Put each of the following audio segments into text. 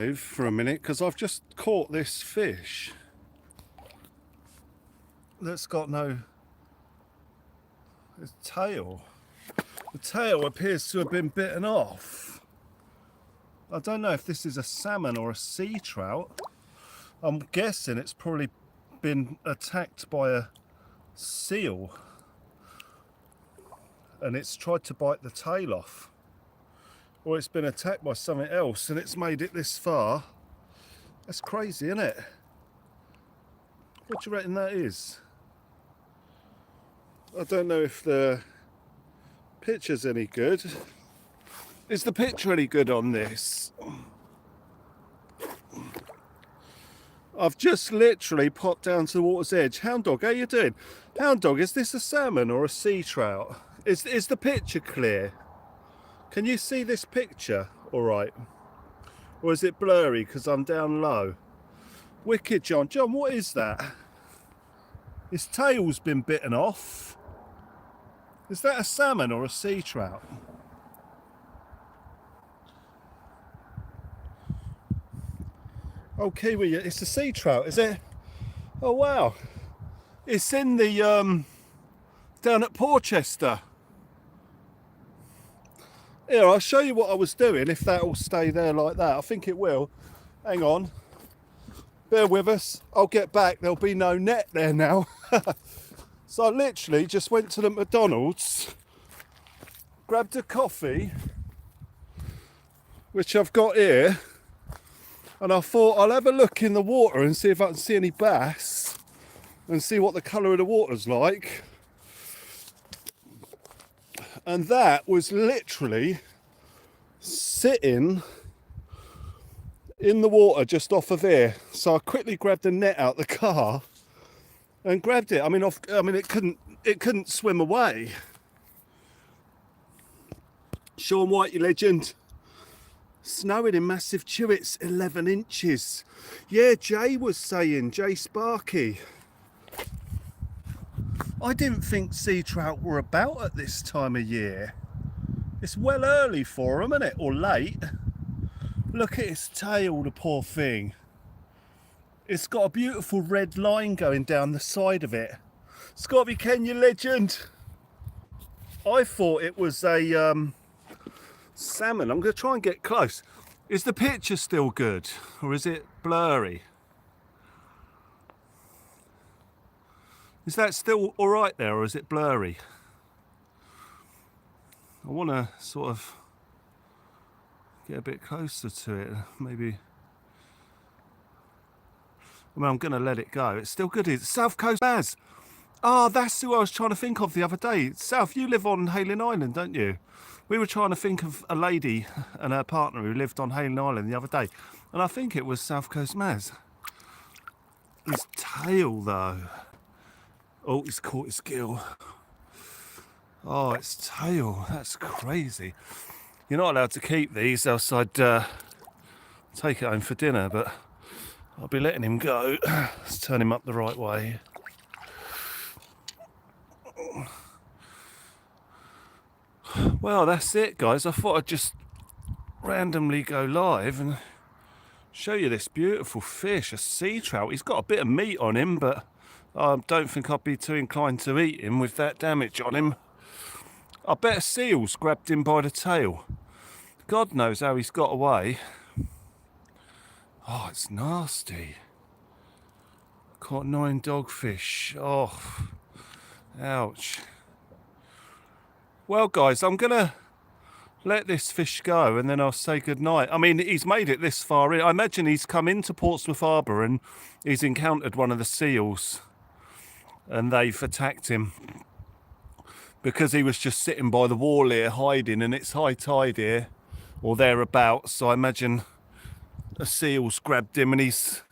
For a minute, because I've just caught this fish that's got no tail. The tail appears to have been bitten off. I don't know if this is a salmon or a sea trout. I'm guessing it's probably been attacked by a seal and it's tried to bite the tail off. Or it's been attacked by something else and it's made it this far. That's crazy, isn't it? What do you reckon that is? I don't know if the picture's any good. Is the picture any good on this? I've just literally popped down to the water's edge. Hound dog, how you doing? Hound dog, is this a salmon or a sea trout? Is the picture clear? Can you see this picture all right? Or is it blurry because I'm down low? Wicked, John. John, what is that? His tail's been bitten off. Is that a salmon or a sea trout? Oh, Kiwi, it's a sea trout, is it? Oh, wow. It's in the, down at Portsmouth. Here, I'll show you what I was doing, if that'll stay there like that. I think it will. Hang on. Bear with us. I'll get back. There'll be no net there now. So I literally just went to the McDonald's, grabbed a coffee, which I've got here, and I thought I'll have a look in the water and see if I can see any bass and see what the colour of the water's like. And that was literally sitting in the water just off of here. So I quickly grabbed the net out the car and grabbed it. I mean, it couldn't swim away. Sean White, you legend. Snowing in Massive Chewits, 11 inches. Yeah, Jay was saying, Jay Sparky. I didn't think sea trout were about at this time of year. It's well early for them, isn't it? Or late. Look at its tail, the poor thing. It's got a beautiful red line going down the side of it. Scotty Kenya legend. I thought it was a salmon. I'm going to try and get close. Is the picture still good? Or is it blurry? Is that still all right there, or is it blurry? I want to sort of get a bit closer to it, maybe. I mean, I'm going to let it go. It's still good. It's South Coast Baz. Ah, that's who I was trying to think of the other day. South, you live on Hayling Island, don't you? We were trying to think of a lady and her partner who lived on Hayling Island the other day, and I think it was South Coast Maz. His tail, though. Oh, he's caught his gill. Oh, its tail. That's crazy. You're not allowed to keep these, else I'd take it home for dinner, but I'll be letting him go. Let's turn him up the right way. Well, that's it, guys. I thought I'd just randomly go live and show you this beautiful fish, a sea trout. He's got a bit of meat on him, but I don't think I'd be too inclined to eat him with that damage on him. I bet a seal's grabbed him by the tail. God knows how he's got away. Oh, it's nasty. Caught 9 dogfish. Oh, ouch. Well, guys, I'm going to let this fish go and then I'll say goodnight. I mean, he's made it this far in. I imagine he's come into Portsmouth Harbour and he's encountered one of the seals and they've attacked him because he was just sitting by the wall here hiding, and it's high tide here or thereabouts. So I imagine a seal's grabbed him and he's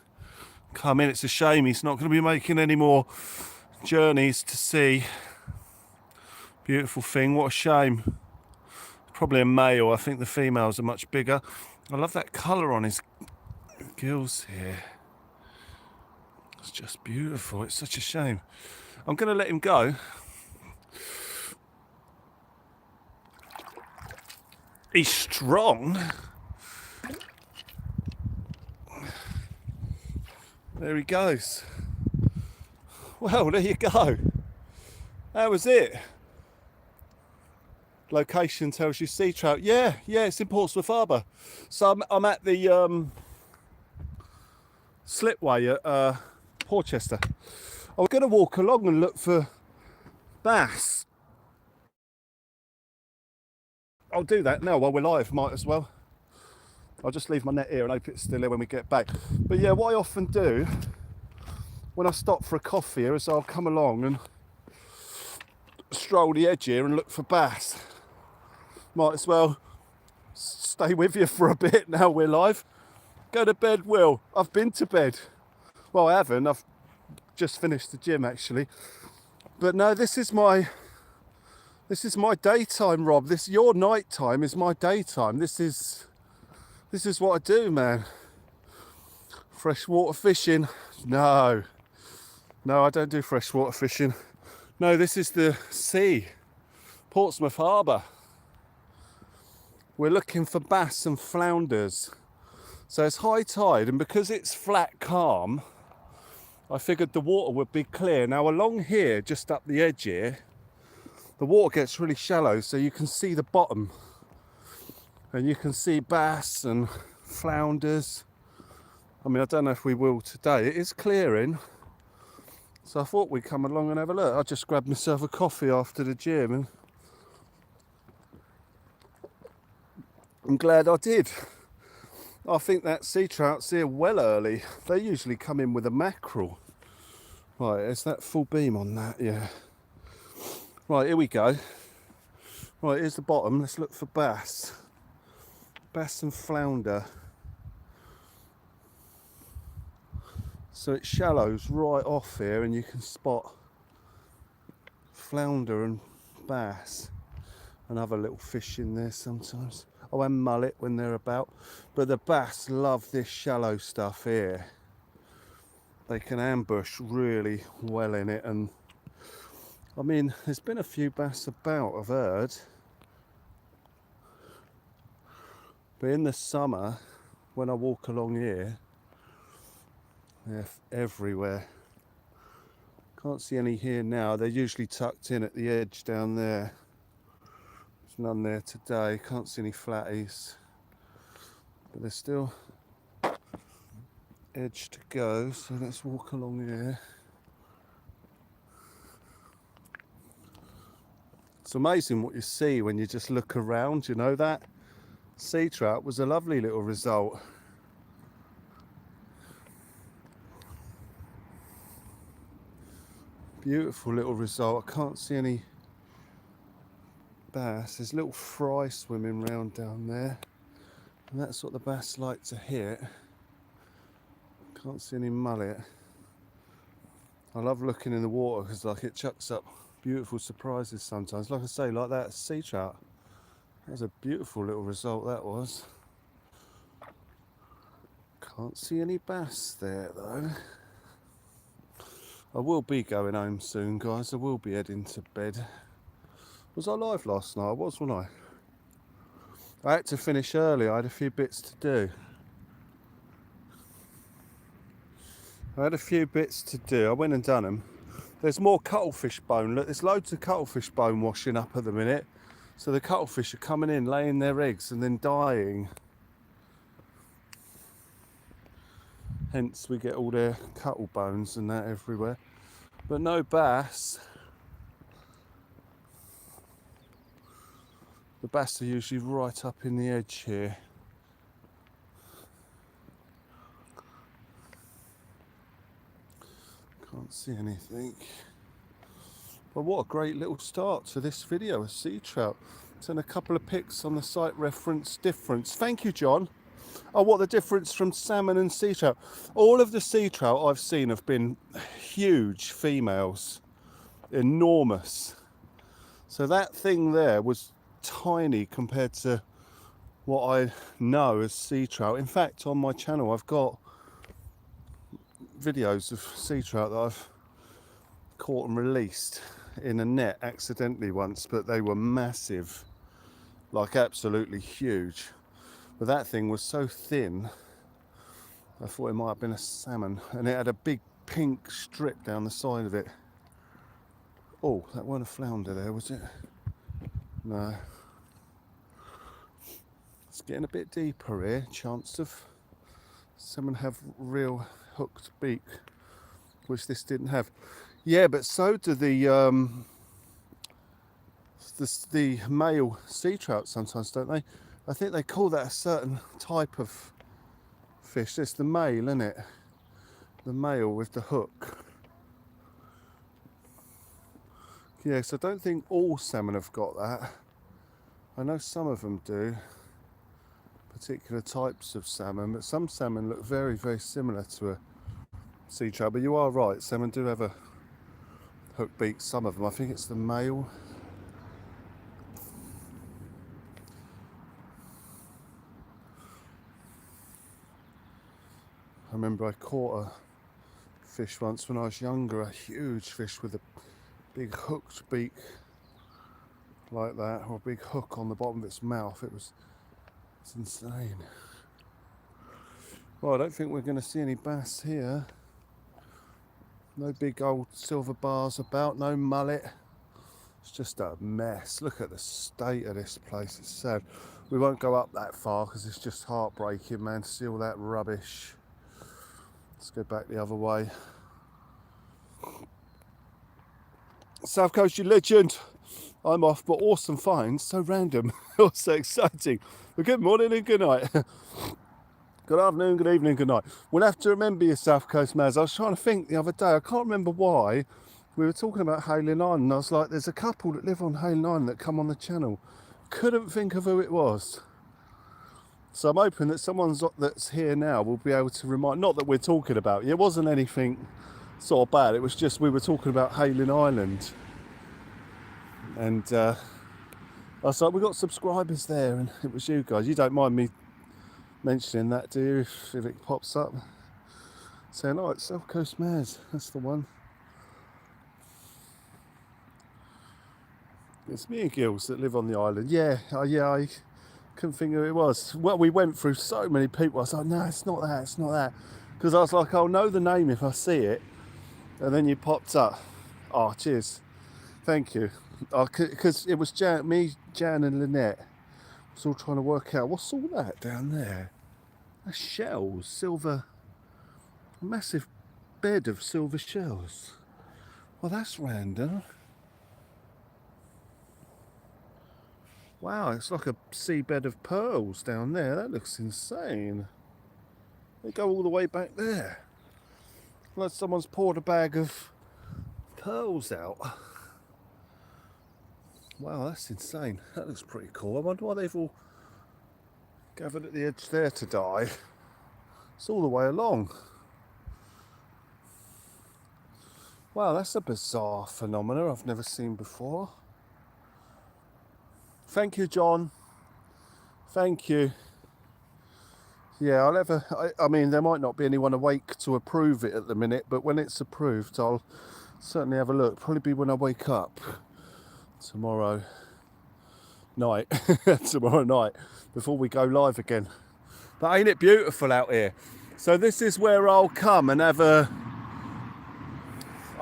come in. It's a shame he's not going to be making any more journeys to sea. Beautiful thing, what a shame. Probably a male. I think the females are much bigger. I love that colour on his gills here. It's just beautiful. It's such a shame. I'm going to let him go. He's strong. There he goes. Well, there you go. That was it. Location tells you sea trout. Yeah, it's in Portsmouth Harbour. So I'm at the slipway at Porchester. I was going to walk along and look for bass. I'll do that now while we're live, might as well. I'll just leave my net here and hope it's still here when we get back. But yeah, what I often do when I stop for a coffee here is I'll come along and stroll the edge here and look for bass. Might as well stay with you for a bit now we're live. Go to bed, Will. I've been to bed. Well, I haven't. I've just finished the gym actually. But no, this is my daytime, Rob. Your nighttime is my daytime. This is what I do, man. Freshwater fishing. No, I don't do freshwater fishing. No, this is the sea. Portsmouth Harbour. We're looking for bass and flounders. So it's high tide, and because it's flat calm, I figured the water would be clear. Now along here, just up the edge here, the water gets really shallow, so you can see the bottom. And you can see bass and flounders. I mean, I don't know if we will today. It is clearing. So I thought we'd come along and have a look. I just grabbed myself a coffee after the gym, and I'm glad I did. I think that sea trout's here well early. They usually come in with a mackerel. Right, is that full beam on that? Yeah. Right, here we go. Right, here's the bottom. Let's look for bass. Bass and flounder. So it shallows right off here, and you can spot flounder and bass and other little fish in there sometimes. Oh, and mullet when they're about. But the bass love this shallow stuff here. They can ambush really well in it, and I mean, there's been a few bass about, I've heard. But in the summer, when I walk along here, they're everywhere. Can't see any here now. They're usually tucked in at the edge down there. There's none there today. Can't see any flatties. But there's still edge to go, so let's walk along here. It's amazing what you see when you just look around, you know. That sea trout was a lovely little result. Beautiful little result. I can't see any bass. There's little fry swimming round down there, and that's what the bass like to hit. Can't see any mullet. I love looking in the water because like it chucks up beautiful surprises sometimes. Like I say, like that sea trout. That was a beautiful little result, that was. Can't see any bass there though. I will be going home soon, guys. I will be heading to bed. Was I live last night? I was, wasn't I? I had to finish early. I had a few bits to do. I went and done them. There's more cuttlefish bone. Look, there's loads of cuttlefish bone washing up at the minute. So the cuttlefish are coming in, laying their eggs and then dying. Hence we get all their cuttle bones and that everywhere. But no bass. The bass are usually right up in the edge here. Can't see anything. But what a great little start to this video, a sea trout. Send a couple of pics on the site reference difference. Thank you, John. Oh, what the difference from salmon and sea trout. All of the sea trout I've seen have been huge females, enormous. So that thing there was tiny compared to what I know as sea trout. In fact, on my channel I've got videos of sea trout that I've caught and released in a net accidentally once, but they were massive, like absolutely huge. But that thing was so thin I thought it might have been a salmon, and it had a big pink strip down the side of it. Oh, that wasn't a flounder there, was it? No. It's getting a bit deeper here. Chance of salmon have real hooked beak, which this didn't have. Yeah, but so do the male sea trout sometimes, don't they? I think they call that a certain type of fish. It's the male, isn't it? The male with the hook. Yes, I don't think all salmon have got that. I know some of them do, particular types of salmon, but some salmon look very, very similar to a sea trout. But you are right, salmon do have a hook beak, some of them. I think it's the male. I remember I caught a fish once when I was younger, a huge fish with a big hooked beak like that, or a big hook on the bottom of its mouth. It's insane. Well, I don't think we're going to see any bass here. No big old silver bars about, no mullet. It's just a mess. Look at the state of this place, it's sad. We won't go up that far because it's just heartbreaking, man, to see all that rubbish. Let's go back the other way. South Coast, you legend. I'm off, but awesome finds, so random, also exciting. Well, good morning and good night. Good afternoon, good evening, good night. We'll have to remember your South Coast, Maz. I was trying to think the other day, I can't remember why. We were talking about Hayling Island, and I was like, there's a couple that live on Hayling Island that come on the channel. Couldn't think of who it was. So I'm hoping that someone that's here now will be able to remind, not that we're talking about it wasn't anything sort of bad, it was just we were talking about Hayling Island. And I was like, we got subscribers there, and it was you guys. You don't mind me mentioning that, do you, if it pops up? Saying, oh, it's South Coast Maz, that's the one. It's me and Gills that live on the island. Yeah, I couldn't think who it was. Well, we went through so many people. I was like, no, it's not that, it's not that. Because I was like, I'll know the name if I see it. And then you popped up. Oh, cheers. Thank you. Because it was me, Jan and Lynette was all trying to work out, what's all that down there? That's shells, silver, massive bed of silver shells. Well, that's random. Wow, it's like a seabed of pearls down there. That looks insane. They go all the way back there. Like someone's poured a bag of pearls out. Wow, that's insane. That looks pretty cool. I wonder why they've all gathered at the edge there to die. It's all the way along. Wow, that's a bizarre phenomenon I've never seen before. Thank you, John. Thank you. Yeah, I mean, there might not be anyone awake to approve it at the minute, but when it's approved, I'll certainly have a look. Probably be when I wake up tomorrow night, tomorrow night, before we go live again. But ain't it beautiful out here? So this is where I'll come and have I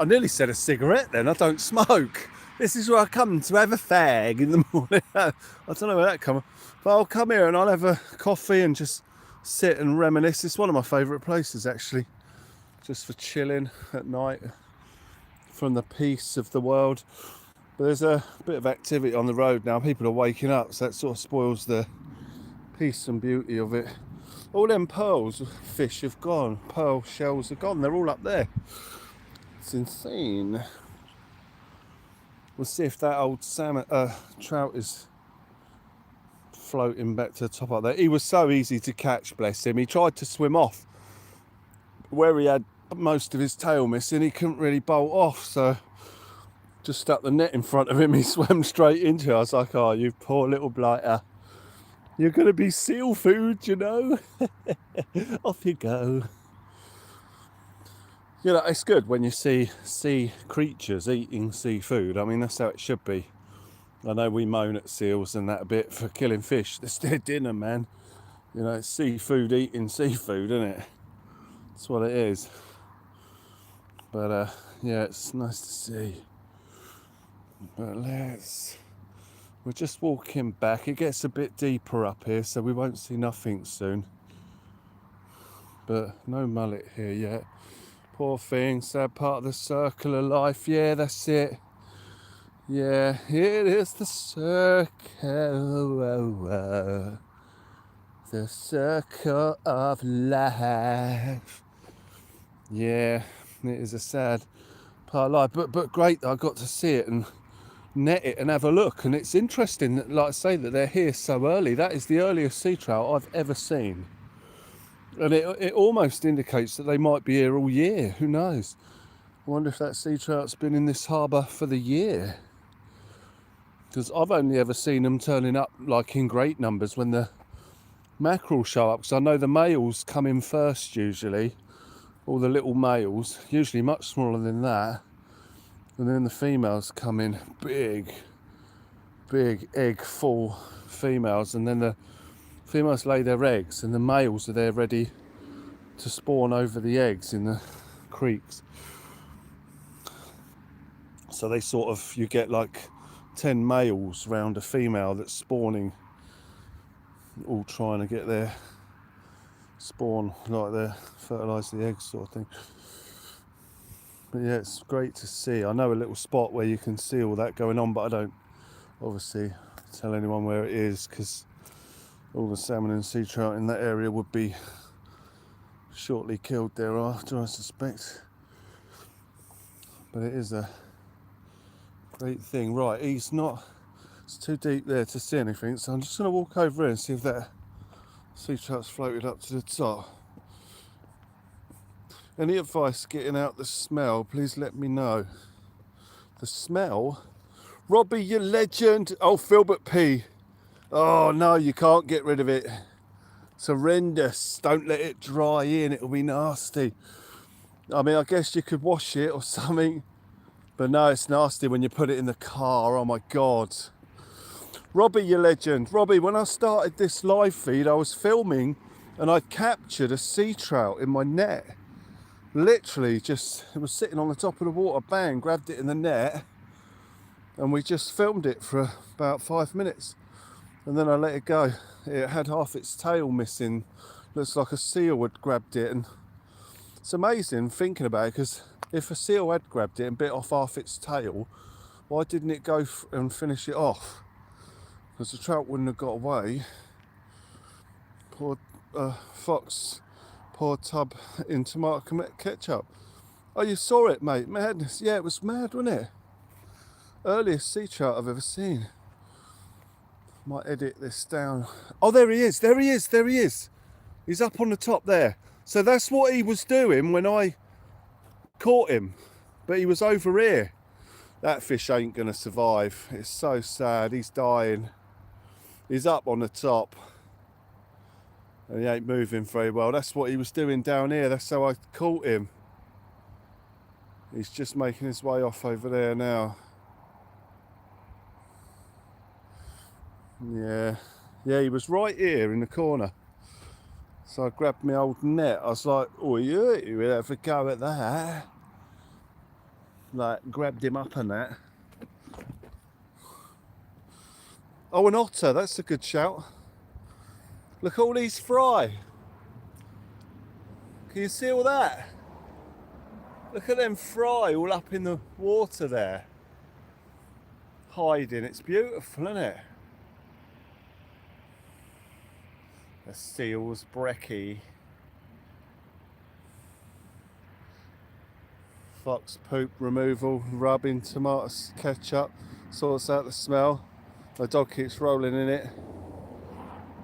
nearly said a cigarette then, I don't smoke. This is where I come to have a fag in the morning. I don't know where that comes from. But I'll come here and I'll have a coffee and just sit and reminisce. It's one of my favourite places actually. Just for chilling at night from the peace of the world. But there's a bit of activity on the road now. People are waking up, so that sort of spoils the peace and beauty of it. All them pearls, fish have gone. Pearl shells are gone. They're all up there. It's insane. We'll see if that old salmon, trout is floating back to the top up there. He was so easy to catch, bless him. He tried to swim off where he had most of his tail missing. He couldn't really bolt off, so just stuck the net in front of him. He swam straight into it. I was like, oh, you poor little blighter. You're going to be seal food, you know. Off you go. You know, it's good when you see sea creatures eating seafood. I mean, that's how it should be. I know we moan at seals and that a bit for killing fish. That's their dinner, man. You know, it's seafood eating seafood, isn't it? That's what it is. But yeah, it's nice to see. But we're just walking back. It gets a bit deeper up here, so we won't see nothing soon. But no mullet here yet. Poor thing, sad part of the circle of life. Yeah, that's it. Yeah, it is the circle. The circle of life. Yeah, it is a sad part of life. But great that I got to see it and net it and have a look. And it's interesting that, like I say, that they're here so early. That is the earliest sea trout I've ever seen. And it almost indicates that they might be here all year. Who knows? I wonder if that sea trout's been in this harbour for the year. Because I've only ever seen them turning up like in great numbers when the mackerel show up. Because I know the males come in first usually. All the little males, usually much smaller than that. And then the females come in big egg full females. And then the females lay their eggs and the males are there ready to spawn over the eggs in the creeks. So they sort of, you get like 10 males round a female that's spawning, all trying to get their spawn, like their fertilise the eggs sort of thing. But yeah, it's great to see. I know a little spot where you can see all that going on, but I don't obviously tell anyone where it is because all the salmon and sea trout in that area would be shortly killed thereafter, I suspect. But it is a great thing. Right, it's too deep there to see anything, so I'm just going to walk over here and see if that sea trout's floated up to the top. Any advice getting out the smell, please let me know. The smell? Robbie, you legend. Oh, Filbert P. Oh no, you can't get rid of it. It's horrendous. Don't let it dry in, it'll be nasty. I mean, I guess you could wash it or something, but no, it's nasty when you put it in the car. Oh my God. Robbie, you legend. Robbie, when I started this live feed, I was filming and I captured a sea trout in my net. Literally just, it was sitting on the top of the water, bang, grabbed it in the net, and we just filmed it for about 5 minutes. And then I let it go. It had half its tail missing. Looks like a seal had grabbed it. And it's amazing thinking about it, because if a seal had grabbed it and bit off half its tail, why didn't it go and finish it off? Because the trout wouldn't have got away. Poor Fox, poor tub in tomato ketchup. Oh, you saw it, mate. Madness. Yeah, it was mad, wasn't it? Earliest sea trout I've ever seen. Might edit this down. Oh, there he is. There he is. There he is. He's up on the top there. So that's what he was doing when I caught him. But he was over here. That fish ain't going to survive. It's so sad. He's dying. He's up on the top. And he ain't moving very well. That's what he was doing down here. That's how I caught him. He's just making his way off over there now. Yeah, he was right here in the corner. So I grabbed my old net. I was like, oh yeah, you will have a go at that. Like, grabbed him up and that. Oh, an otter, that's a good shout. Look at all these fry. Can you see all that? Look at them fry all up in the water there. Hiding, it's beautiful, isn't it? The seals, brekkie. Fox poop removal, rubbing tomato ketchup, sorts out the smell. My dog keeps rolling in it.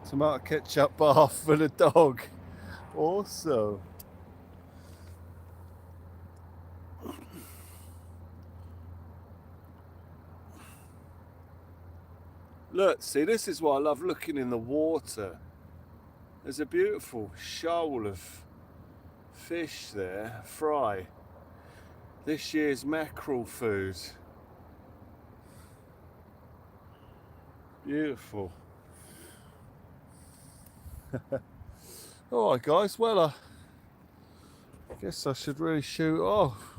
Tomato ketchup bath for the dog. Awesome. Look, see, this is why I love looking in the water. There's a beautiful shoal of fish there, fry. This year's mackerel food. Beautiful. Alright guys, well Guess I should really shoot off.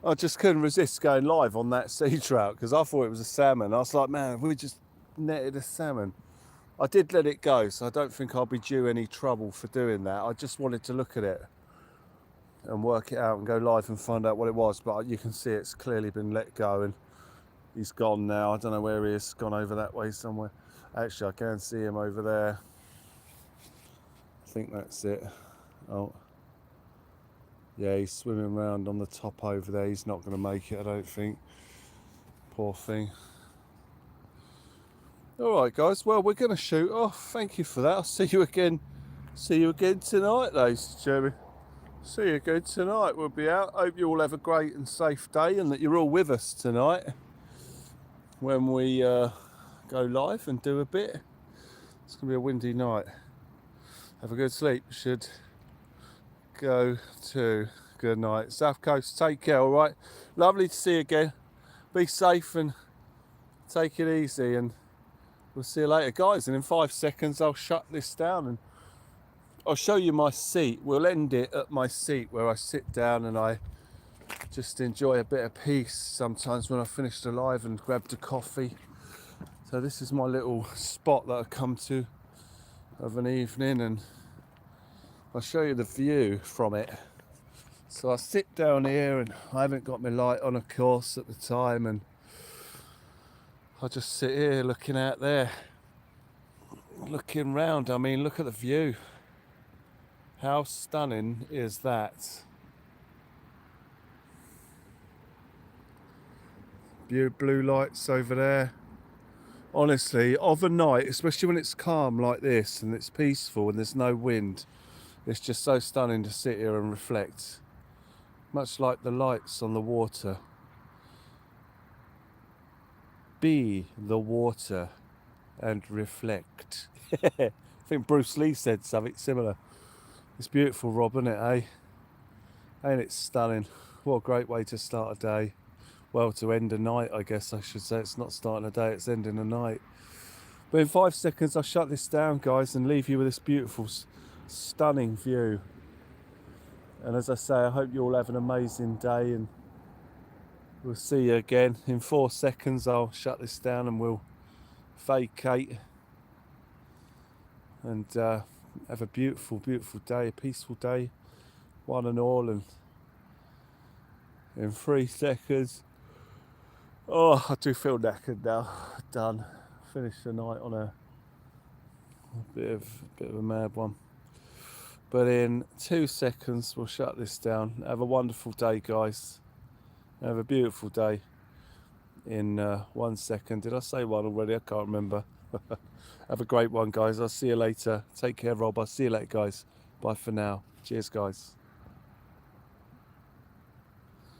I just couldn't resist going live on that sea trout because I thought it was a salmon. I was like, man, we just netted a salmon. I did let it go, so I don't think I'll be due any trouble for doing that. I just wanted to look at it and work it out and go live and find out what it was, but you can see it's clearly been let go and he's gone now. I don't know where he is, gone over that way somewhere. Actually, I can see him over there. I think that's it. Oh, yeah, he's swimming around on the top over there. He's not going to make it, I don't think. Poor thing. All right, guys. Well, we're going to shoot off. Thank you for that. I'll see you again. See you again tonight, ladies and gentlemen. See you again tonight. We'll be out. Hope you all have a great and safe day, and that you're all with us tonight when we go live and do a bit. It's going to be a windy night. Have a good sleep. Should go to good night. South Coast, take care. All right. Lovely to see you again. Be safe and take it easy, and we'll see you later, guys. And in 5 seconds, I'll shut this down and I'll show you my seat. We'll end it at my seat where I sit down and I just enjoy a bit of peace sometimes when I finish the live and grabbed a coffee. So this is my little spot that I come to of an evening, and I'll show you the view from it. So I sit down here, and I haven't got my light on, of course, at the time, and I just sit here looking out there, looking round. I mean, look at the view. How stunning is that? Blue lights over there. Honestly, of a night, especially when it's calm like this and it's peaceful and there's no wind, it's just so stunning to sit here and reflect. Much like the lights on the water. Be the water and reflect. I think Bruce Lee said something similar. It's beautiful, Rob, isn't it, eh? Ain't it stunning? What a great way to start a day. Well, to end a night, I guess I should say. It's not starting a day, it's ending a night. But in 5 seconds, I'll shut this down, guys, and leave you with this beautiful, stunning view. And as I say, I hope you all have an amazing day, and we'll see you again. In 4 seconds, I'll shut this down and we'll vacate. And have a beautiful, beautiful day, a peaceful day, one and all. And in 3 seconds, oh, I do feel knackered now. Done. Finished the night on a bit of a mad one. But in 2 seconds, we'll shut this down. Have a wonderful day, guys. Have a beautiful day. In 1 second. Did I say one already? I can't remember. Have a great one, guys. I'll see you later. Take care, Rob. I'll see you later, guys. Bye for now. Cheers, guys.